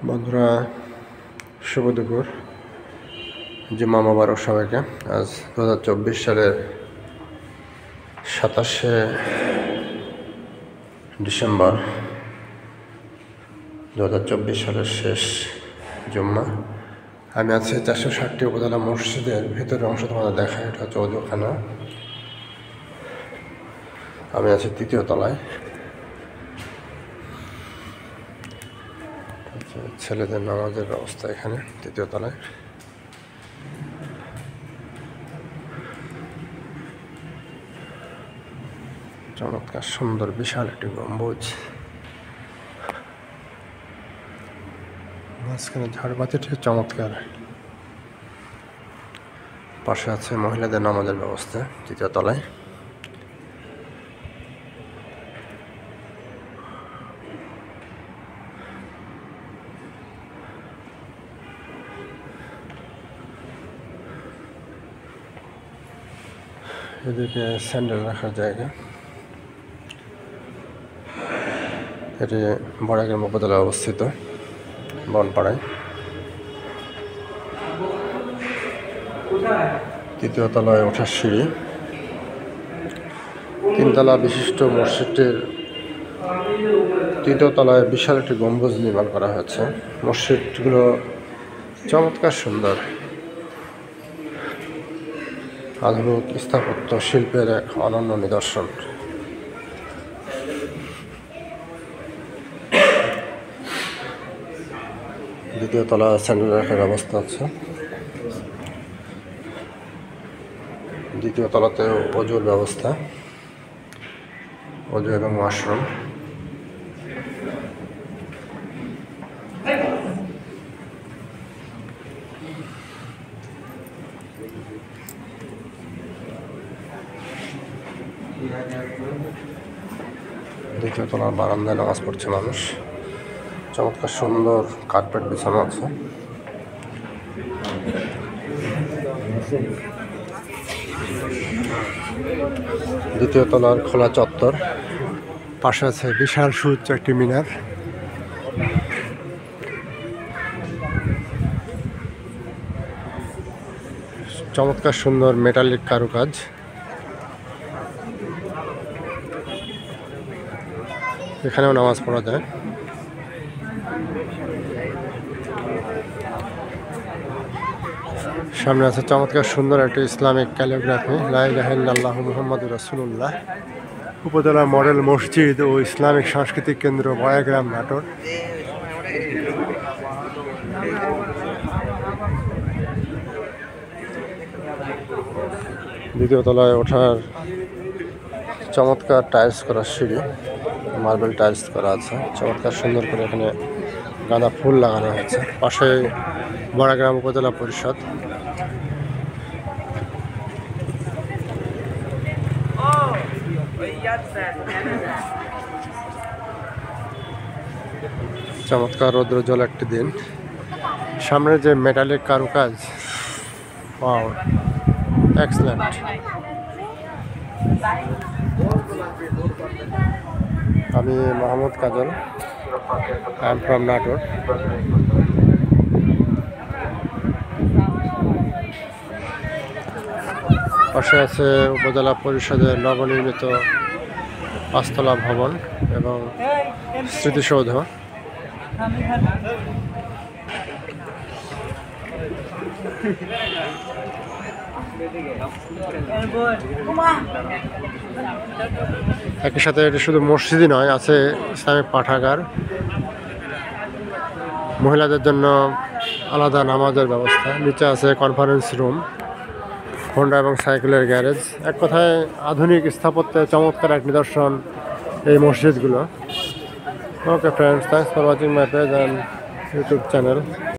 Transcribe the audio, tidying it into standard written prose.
বন্ধুরা, শুভ দুপুর। জুম্মা মোবারক সবাইকে। আজ 2024 সালের 27শে ডিসেম্বর 2024 সালের শেষ জুম্মা। আমি আছি 460টি উপজেলা মসজিদের ভেতরের অংশ তোমাদের দেখায়। এটা হচ্ছে অজুখানা। আমি আছি 3য় তলায়। ছেলেদের নামাজের ব্যবস্থা এখানে 3য় তলায়। চমৎকার সুন্দর বিশাল একটি গম্বুজ, মাঝখানে ঝাড়বাতিটি চমৎকার। পাশে আছে মহিলাদের নামাজের ব্যবস্থা 3য় তলায়। এদিকে স্যান্ডেল রাখার জায়গা। এটি বড়াইগ্রাম উপজেলায় অবস্থিত, বনপাড়ায়। 3য় তলায় ওঠার সিঁড়ি। 3 তলা বিশিষ্ট মসজিদটির 3য় তলায় বিশাল একটি গম্বুজ নির্মাণ করা হয়েছে। মসজিদগুলো চমৎকার সুন্দর, আধুনিক স্থাপত্য শিল্পের এক অনন্য নিদর্শন। দ্বিতীয় তলা স্যান্ডেল রাখার ব্যবস্থা আছে। 2য় তলাতে অজুর ব্যবস্থা, অজু এবং ওয়াশরুম। দ্বিতীয় তলার বারান্দায় নামাজ পড়ছে মানুষ। চমৎকার সুন্দর কার্পেট বিছানো আছে। দ্বিতীয় তলার খোলা চত্বর, পাশে আছে বিশাল সুউচ্চ একটি মিনার। চমৎকার সুন্দর মেটালিক কারুকাজ। এখানেও নামাজ পড়া যায়। সামনে আছে চমৎকার সুন্দর একটি ইসলামিক ক্যালিগ্রাফি, লা ইলাহা ইল্লাল্লাহু মুহাম্মাদুর রাসূলুল্লাহ। উপজেলা মডেল মসজিদ ও ইসলামিক সাংস্কৃতিক কেন্দ্র, বড়াইগ্রাম, নাটোর। দ্বিতীয় তলায় ওঠার চমৎকার টাইলস করা সিঁড়ি, মার্বেল টাইলস করা আছে। চমৎকার সুন্দর করে এখানে গাঁদা ফুল লাগানো হয়েছে। পাশে বড়াইগ্রাম উপজেলা পরিষদ। চমৎকার রৌদ্রোজ্জ্বল একটি দিন। সামনে যে মেটালিক কারুকাজ, ওয়াও, এক্সেলেন্ট। আমি মোহাম্মদ কাজল, আই এম ফ্রম নাটোর। পাশে আছে উপজেলা পরিষদের নবনির্মিত 5তলা ভবন এবং স্মৃতিসৌধ। একই সাথে এটি শুধু মসজিদই নয়, আছে ইসলামিক পাঠাগার, মহিলাদের জন্য আলাদা নামাজের ব্যবস্থা। নিচে আছে কনফারেন্স রুম, হোন্ডা এবং সাইকেলের গ্যারেজ। এক কথায় আধুনিক স্থাপত্যের চমৎকার এক নিদর্শন এই মসজিদগুলো। Okay friends, thanks for watching my page and YouTube channel.